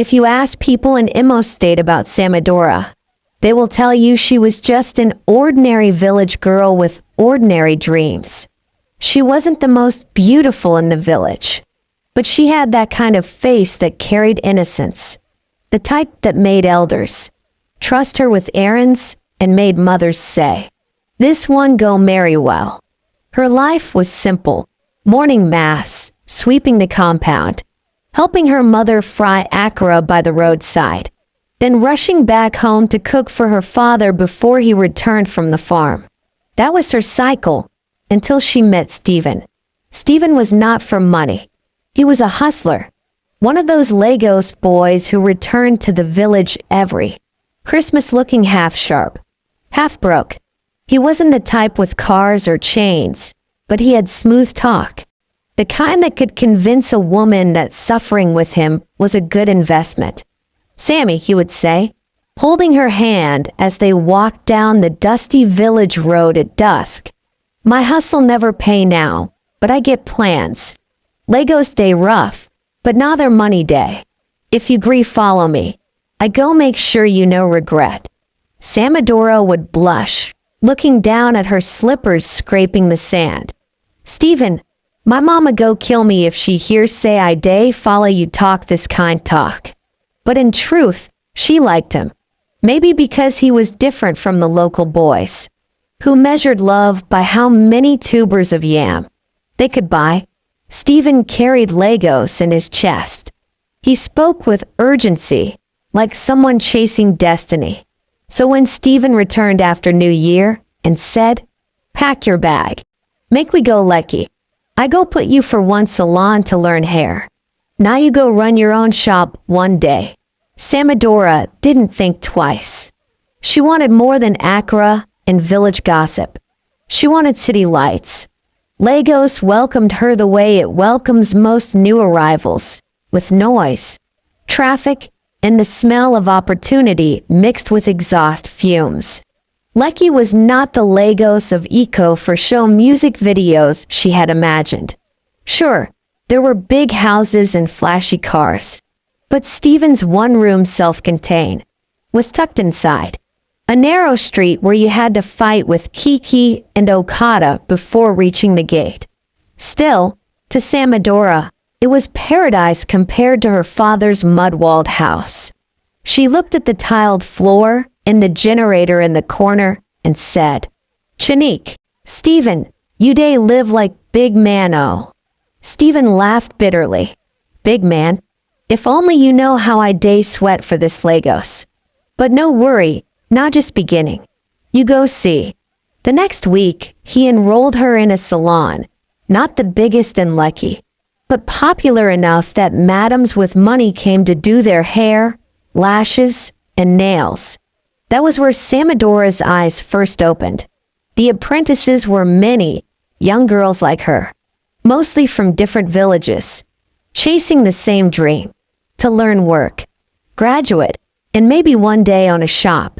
If you ask people in Imo State about Samadora, they will tell you she was just an ordinary village girl with ordinary dreams. She wasn't the most beautiful in the village, but she had that kind of face that carried innocence, the type that made elders trust her with errands and made mothers say, "This one go marry well." Her life was simple: morning mass, sweeping the compound, helping her mother fry akara by the roadside, then rushing back home to cook for her father before he returned from the farm. That was her cycle until she met Stephen. Stephen was not for money. He was a hustler, one of those Lagos boys who returned to the village every Christmas looking half sharp, half broke. He wasn't the type with cars or chains, but he had smooth talk, the kind that could convince a woman that suffering with him was a good investment. "Sammy," he would say, holding her hand as they walked down the dusty village road at dusk. "My hustle never pay now, but I get plans. Lagos day rough, but neither money day. If you gree follow me, I go make sure you no regret." Samadora would blush, looking down at her slippers scraping the sand. "Stephen, my mama go kill me if she hears say I day follow you talk this kind talk." But in truth, she liked him. Maybe because he was different from the local boys, who measured love by how many tubers of yam they could buy. Stephen carried Lagos in his chest. He spoke with urgency, like someone chasing destiny. So when Stephen returned after New Year and said, "Pack your bag. Make we go Lekki. I go put you for one salon to learn hair. Now you go run your own shop one day," Samadora didn't think twice. She wanted more than akara and village gossip. She wanted city lights. Lagos welcomed her the way it welcomes most new arrivals, with noise, traffic, and the smell of opportunity mixed with exhaust fumes. Lekki was not the Lagos of eco for show music videos she had imagined. Sure, there were big houses and flashy cars, but Stephen's one-room self-contained was tucked inside a narrow street where you had to fight with Kiki and Okada before reaching the gate. Still, to Samadora, it was paradise compared to her father's mud-walled house. She looked at the tiled floor and the generator in the corner and said, "Chanique, Stephen, you day live like big man oh." Stephen laughed bitterly. "Big man, if only you know how I day sweat for this Lagos. But no worry, not just beginning. You go see." The next week, he enrolled her in a salon, not the biggest in Lekki, but popular enough that madams with money came to do their hair, lashes, and nails. That was where Samadora's eyes first opened. The apprentices were many, young girls like her, mostly from different villages, chasing the same dream, to learn work, graduate, and maybe one day own a shop.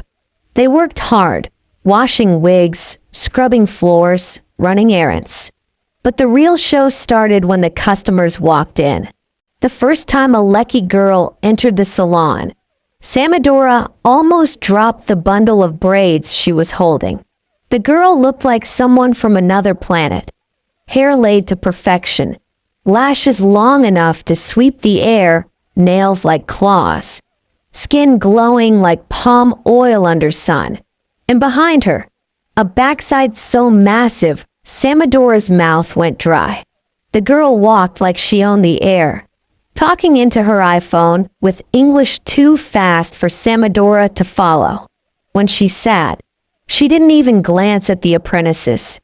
They worked hard, washing wigs, scrubbing floors, running errands. But the real show started when the customers walked in. The first time a Lekki girl entered the salon, Samadora almost dropped the bundle of braids she was holding. The girl looked like someone from another planet. Hair laid to perfection, lashes long enough to sweep the air, nails like claws, skin glowing like palm oil under sun. And behind her, a backside so massive, Samadora's mouth went dry. The girl walked like she owned the air, talking into her iPhone with English too fast for Samadora to follow. When she sat, she didn't even glance at the apprentices.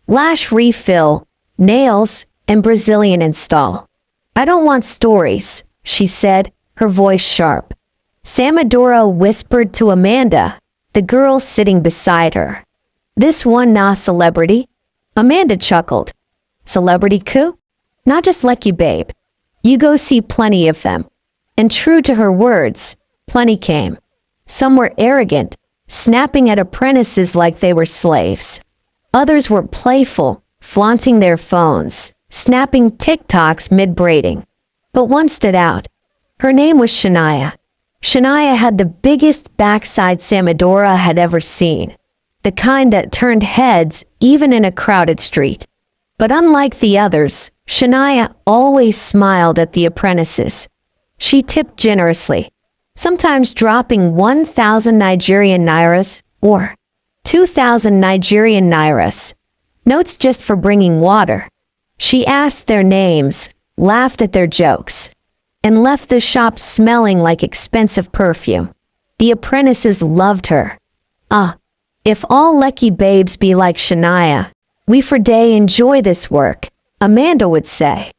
Lash refill, nails, and Brazilian install. "I don't want stories," she said, her voice sharp. Samadora whispered to Amanda, the girl sitting beside her. "This one nah celebrity." Amanda chuckled. "Celebrity coup? Not just Lekki babe. You go see plenty of them." And true to her words, plenty came. Some were arrogant, snapping at apprentices like they were slaves. Others were playful, flaunting their phones, snapping TikToks mid-braiding. But one stood out. Her name was Shania. Shania had the biggest backside Samadora had ever seen, the kind that turned heads even in a crowded street. But unlike the others, Shania always smiled at the apprentices. She tipped generously, sometimes dropping 1,000 Nigerian nairas or 2,000 Nigerian nairas, notes just for bringing water. She asked their names, laughed at their jokes, and left the shop smelling like expensive perfume. The apprentices loved her. If all Lekki babes be like Shania, we for day enjoy this work, Amanda would say.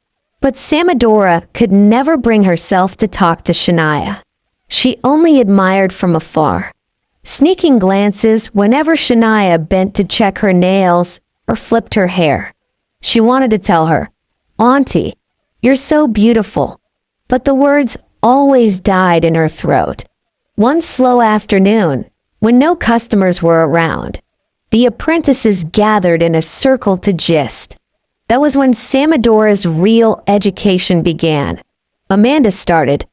But Samadora could never bring herself to talk to Shania. She only admired from afar, sneaking glances whenever Shania bent to check her nails or flipped her hair. She wanted to tell her, "Auntie, you're so beautiful," but the words always died in her throat. One slow afternoon, when no customers were around, the apprentices gathered in a circle to gist. That was when Samadora's real education began. Amanda started,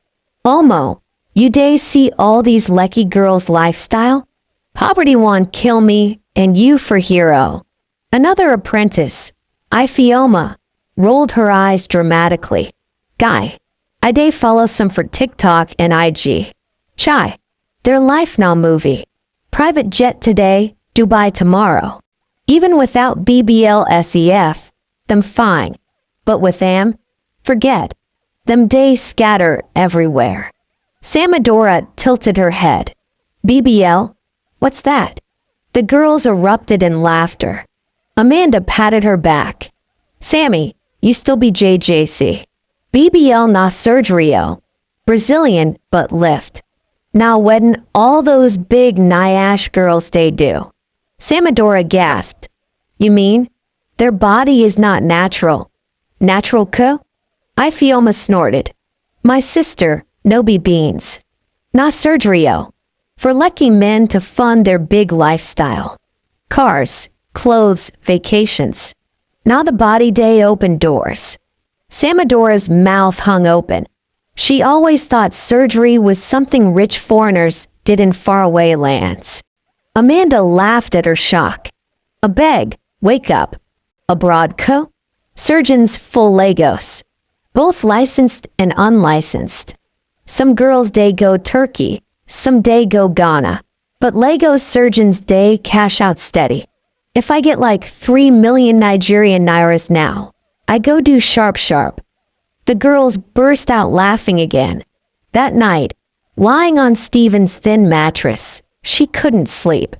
"Omo, you dey see all these Lekki girls' lifestyle? Poverty want kill me, and you for hero." Another apprentice, Ifioma, rolled her eyes dramatically. "Guy, I dey follow some for TikTok and IG. Chai, their life now movie. Private jet today, Dubai tomorrow. Even without BBL SEF, them fine. But with them, forget. Them days scatter everywhere." Samadora tilted her head. "BBL? What's that?" The girls erupted in laughter. Amanda patted her back. "Sammy, you still be JJC. BBL na surgerio. Brazilian, but lift. Now weddin' all those big Nyash girls they do." Samadora gasped. "You mean, their body is not natural? Natural co?" Ifioma snorted. "My sister, no be beans. Na surgerio. For lucky men to fund their big lifestyle. Cars, clothes, vacations. Now the body day open doors." Samadora's mouth hung open. She always thought surgery was something rich foreigners did in faraway lands. Amanda laughed at her shock. "A beg, wake up. Abroad co? Surgeons full Lagos. Both licensed and unlicensed. Some girls day go Turkey, some day go Ghana. But Lagos surgeons day cash out steady. If I get like 3 million Nigerian nairas now, I go do sharp. The girls burst out laughing again. That night, lying on Stephen's thin mattress, she couldn't sleep.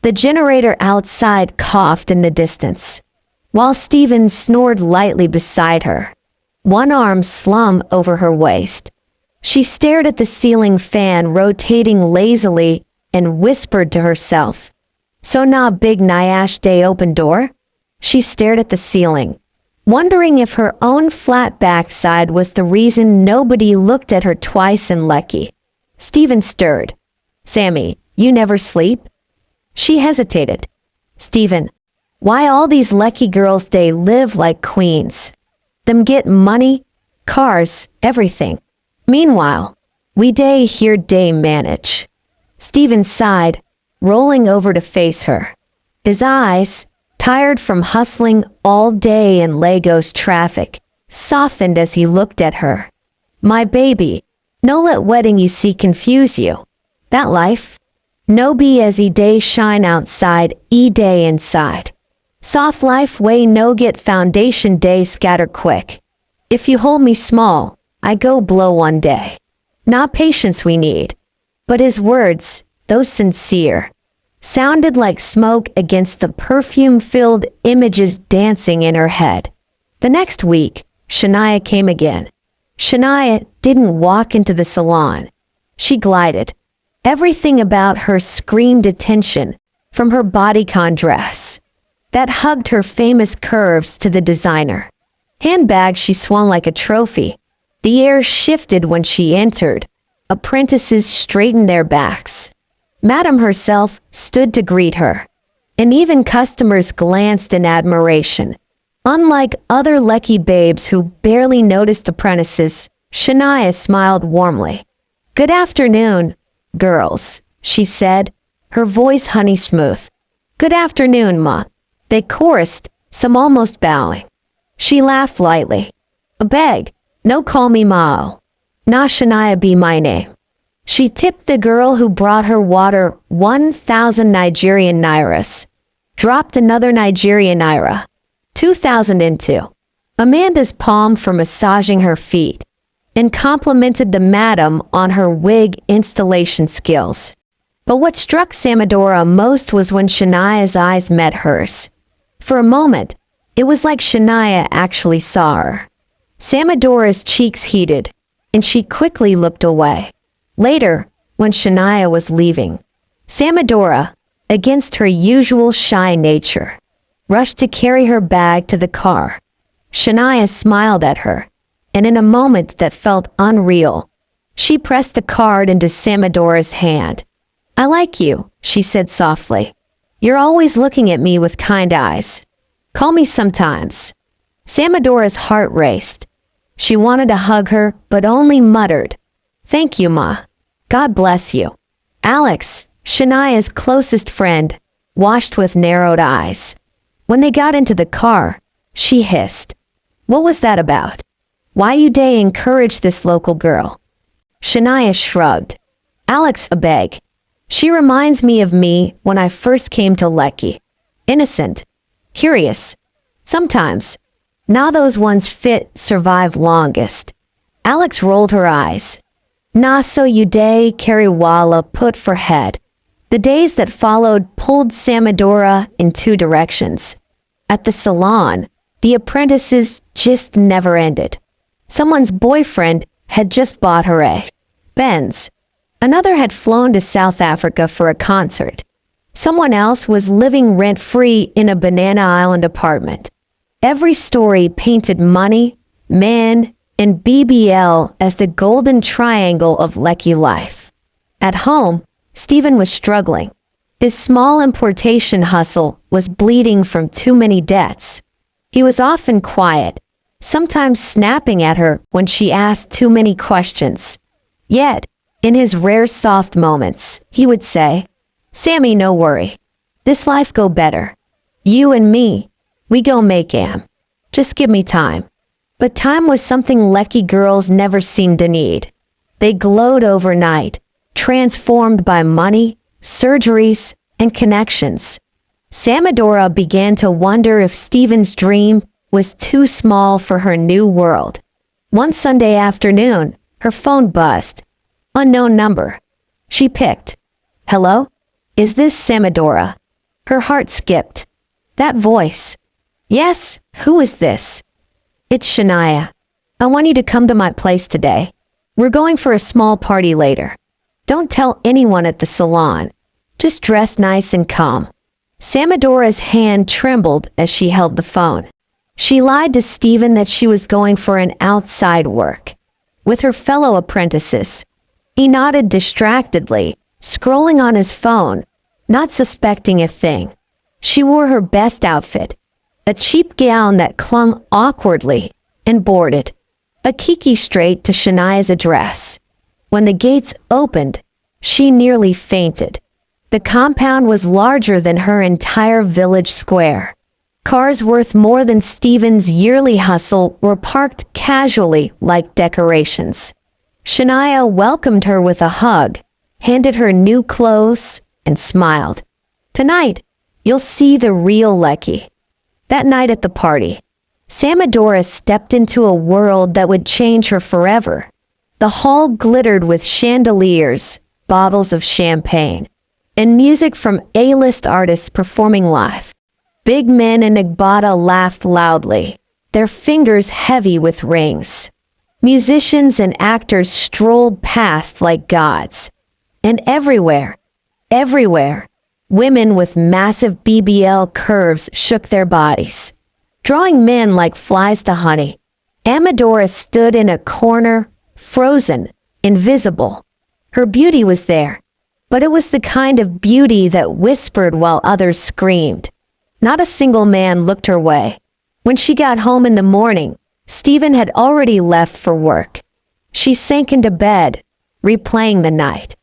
The generator outside coughed in the distance, while Stephen snored lightly beside her, one arm slung over her waist. She stared at the ceiling fan rotating lazily and whispered to herself, "So na big Nyash day open door?" She stared at the ceiling, wondering if her own flat backside was the reason nobody looked at her twice in Lekki. Stephen stirred. "Sammy, you never sleep?" She hesitated. "Stephen, why all these Lekki girls they live like queens? Them get money, cars, everything. Meanwhile, we day here day manage." Stephen sighed, rolling over to face her. His eyes, tired from hustling all day in Lagos traffic, softened as he looked at her. "My baby, no let wedding you see confuse you. That life, no be as e day shine outside, e day inside. Soft life way no get foundation day scatter quick. If you hold me small, I go blow one day. Not patience we need." But his words, though sincere, sounded like smoke against the perfume-filled images dancing in her head. The next week, Shania came again. Shania didn't walk into the salon. She glided. Everything about her screamed attention, from her bodycon dress that hugged her famous curves to the designer handbag she swung like a trophy. The air shifted when she entered. Apprentices straightened their backs. Madame herself stood to greet her, and even customers glanced in admiration. Unlike other Lekki babes who barely noticed apprentices, Shania smiled warmly. "Good afternoon, girls," she said, her voice honey smooth. "Good afternoon, ma," they chorused, some almost bowing. She laughed lightly. "Beg, no call me Mao. Na Shania be my name." She tipped the girl who brought her water 1,000 Nigerian nairas, dropped another Nigerian naira, 2,000 into Amanda's palm for massaging her feet, and complimented the madam on her wig installation skills. But what struck Samadora most was when Shania's eyes met hers. For a moment, it was like Shania actually saw her. Samadora's cheeks heated, and she quickly looked away. Later, when Shania was leaving, Samadora, against her usual shy nature, rushed to carry her bag to the car. Shania smiled at her, and in a moment that felt unreal, she pressed a card into Samadora's hand. "I like you," she said softly. "You're always looking at me with kind eyes. Call me sometimes." Samadora's heart raced. She wanted to hug her, but only muttered, "Thank you, Ma. God bless you." Alex, Shania's closest friend, watched with narrowed eyes. When they got into the car, she hissed, "What was that about? Why you day encourage this local girl?" Shania shrugged. "Alex a beg. She reminds me of me when I first came to Lekki. Innocent. Curious. Sometimes. Now those ones fit survive longest." Alex rolled her eyes. "Na so you day carry walla put for head." The days that followed pulled Samadora in two directions. At the salon, the apprentices just never ended. Someone's boyfriend had just bought her a Benz. Another had flown to South Africa for a concert. Someone else was living rent-free in a Banana Island apartment. Every story painted money, men, and BBL as the golden triangle of Lekki life. At home, Stephen was struggling. His small importation hustle was bleeding from too many debts. He was often quiet, sometimes snapping at her when she asked too many questions. Yet, in his rare soft moments, he would say, "Sammy, no worry. This life go better. You and me, we go make am. Just give me time." But time was something Lekki girls never seemed to need. They glowed overnight, transformed by money, surgeries, and connections. Samadora began to wonder if Stephen's dream was too small for her new world. One Sunday afternoon, her phone buzzed. Unknown number. She picked. "Hello? Is this Samadora?" Her heart skipped. That voice. "Yes, who is this?" "It's Shania. I want you to come to my place today. We're going for a small party later. Don't tell anyone at the salon. Just dress nice and calm." Samadora's hand trembled as she held the phone. She lied to Stephen that she was going for an outside work with her fellow apprentices. He nodded distractedly, scrolling on his phone, not suspecting a thing. She wore her best outfit, a cheap gown that clung awkwardly, and boarded a kiki straight to Shania's address. When the gates opened, she nearly fainted. The compound was larger than her entire village square. Cars worth more than Stephen's yearly hustle were parked casually like decorations. Shania welcomed her with a hug, handed her new clothes, and smiled. "Tonight, you'll see the real Lekki." That night at the party, Samadora stepped into a world that would change her forever. The hall glittered with chandeliers, bottles of champagne, and music from A-list artists performing live. Big men in Igbata laughed loudly, their fingers heavy with rings. Musicians and actors strolled past like gods. And everywhere, women with massive BBL curves shook their bodies, drawing men like flies to honey. Amadora stood in a corner, frozen, invisible. Her beauty was there, but it was the kind of beauty that whispered while others screamed. Not a single man looked her way. When she got home in the morning, Stephen had already left for work. She sank into bed, replaying the night.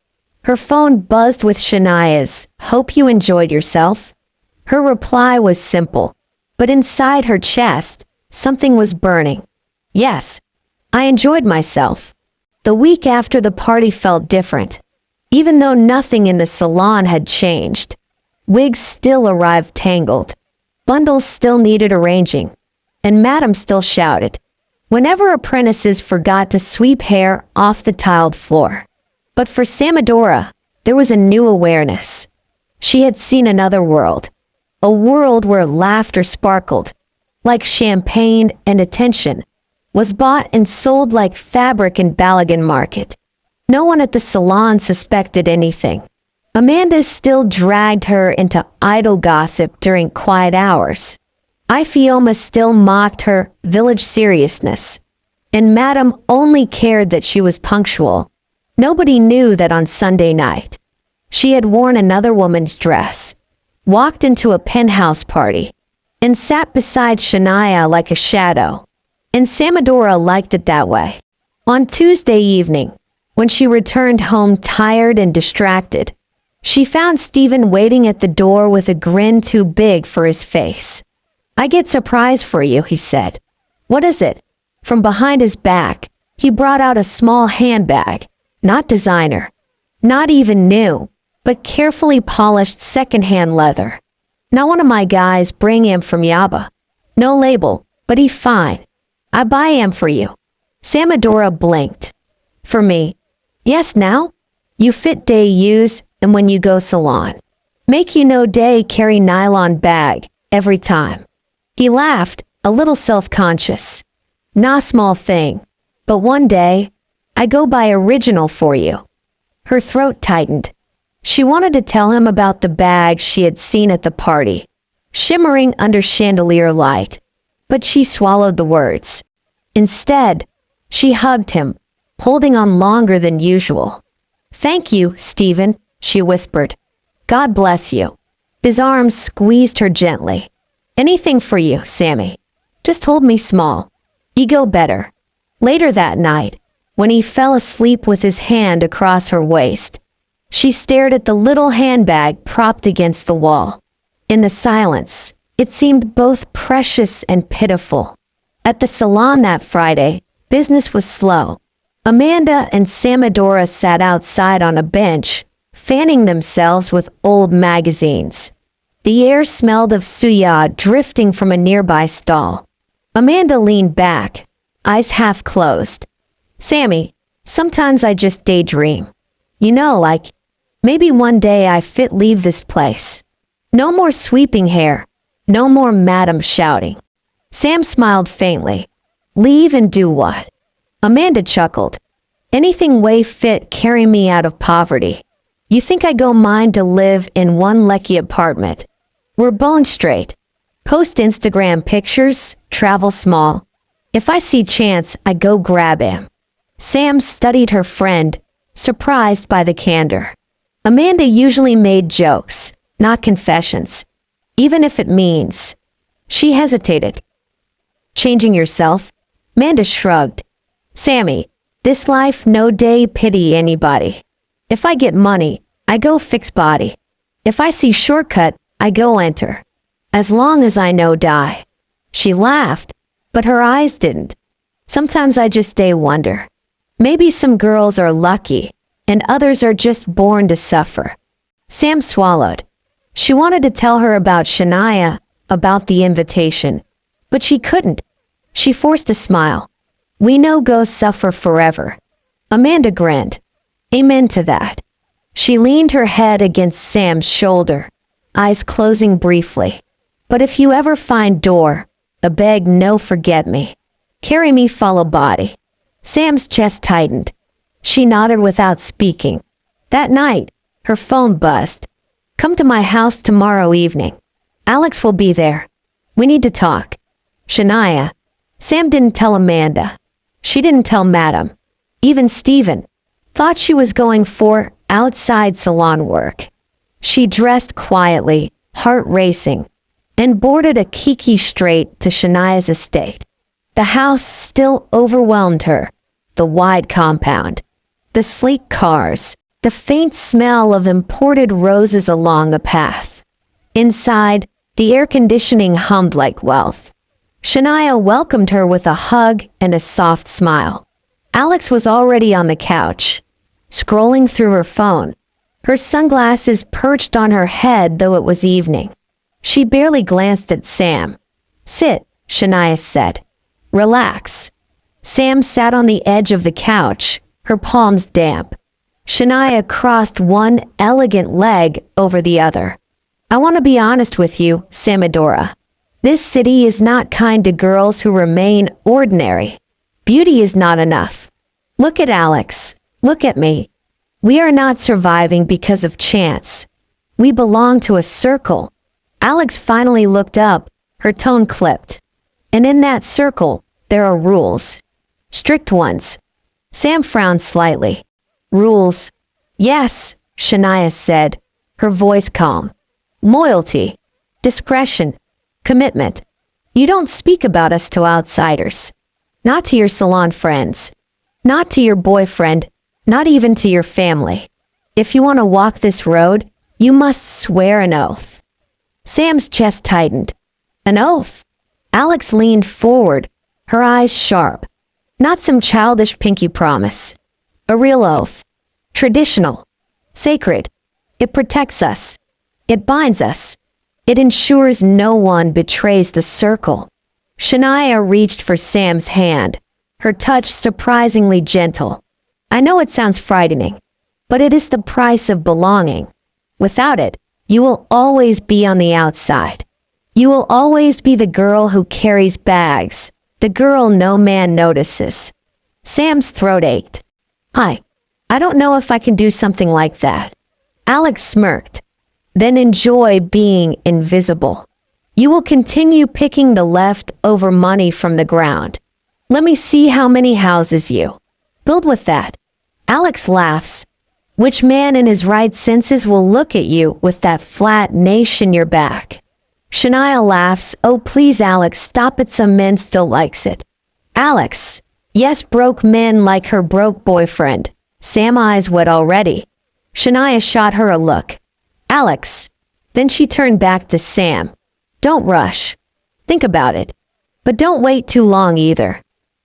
Her phone buzzed with Shania's, "Hope you enjoyed yourself." Her reply was simple, but inside her chest, something was burning. Yes, I enjoyed myself. The week after the party felt different. Even though nothing in the salon had changed. Wigs still arrived tangled. Bundles still needed arranging. And Madam still shouted whenever apprentices forgot to sweep hair off the tiled floor. But for Samadora, there was a new awareness. She had seen another world. A world where laughter sparkled, like champagne, and attention was bought and sold like fabric in Balagan Market. No one at the salon suspected anything. Amanda still dragged her into idle gossip during quiet hours. Ifioma still mocked her village seriousness. And Madam only cared that she was punctual. Nobody knew that on Sunday night, she had worn another woman's dress, walked into a penthouse party, and sat beside Shania like a shadow. And Samadora liked it that way. On Tuesday evening, when she returned home tired and distracted, she found Stephen waiting at the door with a grin too big for his face. "I get surprise for you," he said. "What is it?" From behind his back, he brought out a small handbag, not designer, not even new, but carefully polished second-hand leather. "Not one of my guys bring him from Yaba. No label, but he fine. I buy him for you." Samadora blinked. "For me?" "Yes, now? You fit day use and when you go salon. Make you no day carry nylon bag, every time." He laughed, a little self-conscious. "Nah small thing, but one day, I go buy original for you." Her throat tightened. She wanted to tell him about the bag she had seen at the party, shimmering under chandelier light, but she swallowed the words. Instead, she hugged him, holding on longer than usual. "Thank you, Stephen," she whispered. "God bless you." His arms squeezed her gently. "Anything for you, Sammy. Just hold me small. You go better." Later that night, when he fell asleep with his hand across her waist, she stared at the little handbag propped against the wall. In the silence, it seemed both precious and pitiful. At the salon that Friday, business was slow. Amanda and Samadora sat outside on a bench, fanning themselves with old magazines. The air smelled of suya drifting from a nearby stall. Amanda leaned back, eyes half closed. "Sammy, sometimes I just daydream. You know, like, maybe one day I fit leave this place. No more sweeping hair, no more madam shouting." Sam smiled faintly. "Leave and do what?" Amanda chuckled. "Anything way fit carry me out of poverty. You think I go mind to live in one Lekki apartment? We're bone straight. Post Instagram pictures, travel small. If I see chance, I go grab him." Sam studied her friend, surprised by the candor. Amanda usually made jokes, not confessions, even if it means. She hesitated. "Changing yourself?" Amanda shrugged. "Sammy, this life no day pity anybody. If I get money, I go fix body. If I see shortcut, I go enter. As long as I no die." She laughed, but her eyes didn't. "Sometimes I just day wonder. Maybe some girls are lucky, and others are just born to suffer." Sam swallowed. She wanted to tell her about Shania, about the invitation, but she couldn't. She forced a smile. "We no go suffer forever." Amanda grinned. "Amen to that." She leaned her head against Sam's shoulder, eyes closing briefly. "But if you ever find door, a beg no forget me. Carry me follow body." Sam's chest tightened. She nodded without speaking. That night, her phone buzzed. "Come to my house tomorrow evening. Alex will be there. We need to talk." Shania. Sam didn't tell Amanda. She didn't tell Madam. Even Stephen thought she was going for outside salon work. She dressed quietly, heart racing, and boarded a kiki straight to Shania's estate. The house still overwhelmed her. the wide compound. The sleek cars, the faint smell of imported roses along the path. Inside, the air conditioning hummed like wealth. Shania welcomed her with a hug and a soft smile. Alex was already on the couch, scrolling through her phone, her sunglasses perched on her head though it was evening. She barely glanced at Sam. "Sit," Shania said. "Relax." Sam sat on the edge of the couch, her palms damp. Shania crossed one elegant leg over the other. "I want to be honest with you, Samadora. This city is not kind to girls who remain ordinary. Beauty is not enough. Look at Alex. Look at me. We are not surviving because of chance. We belong to a circle." Alex finally looked up, her tone clipped. "And in that circle, there are rules. Strict ones." Sam frowned slightly. "Rules?" "Yes," Shania said, her voice calm. "Loyalty, discretion, commitment. You don't speak about us to outsiders. Not to your salon friends. Not to your boyfriend. Not even to your family. If you want to walk this road, you must swear an oath." Sam's chest tightened. "An oath?" Alex leaned forward, her eyes sharp. "Not some childish pinky promise. A real oath. Traditional. Sacred. It protects us. It binds us. It ensures no one betrays the circle." Shania reached for Sam's hand, her touch surprisingly gentle. "I know it sounds frightening, but it is the price of belonging. Without it, you will always be on the outside. You will always be the girl who carries bags, the girl no man notices." Sam's throat ached. I don't know if I can do something like that." Alex smirked. "Then enjoy being invisible. You will continue picking the leftover money from the ground. Let me see how many houses you build with that." Alex laughs. "Which man in his right senses will look at you with that flat nache in your back?" Shania laughs. "Oh please Alex, stop it, some men still likes it." "Alex, yes, broke men like her broke boyfriend." Sam eyes wet already. Shania shot her a look. "Alex." Then she turned back to Sam. "Don't rush. Think about it. But don't wait too long either.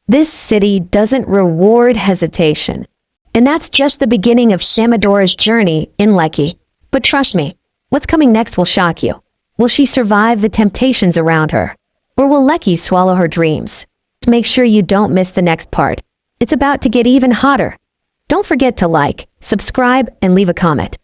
This city doesn't reward hesitation." And that's just the beginning of Samadora's journey in Lekki. But trust me, what's coming next will shock you. Will she survive the temptations around her? Or will Lekki swallow her dreams? Make sure you don't miss the next part. It's about to get even hotter. Don't forget to like, subscribe, and leave a comment.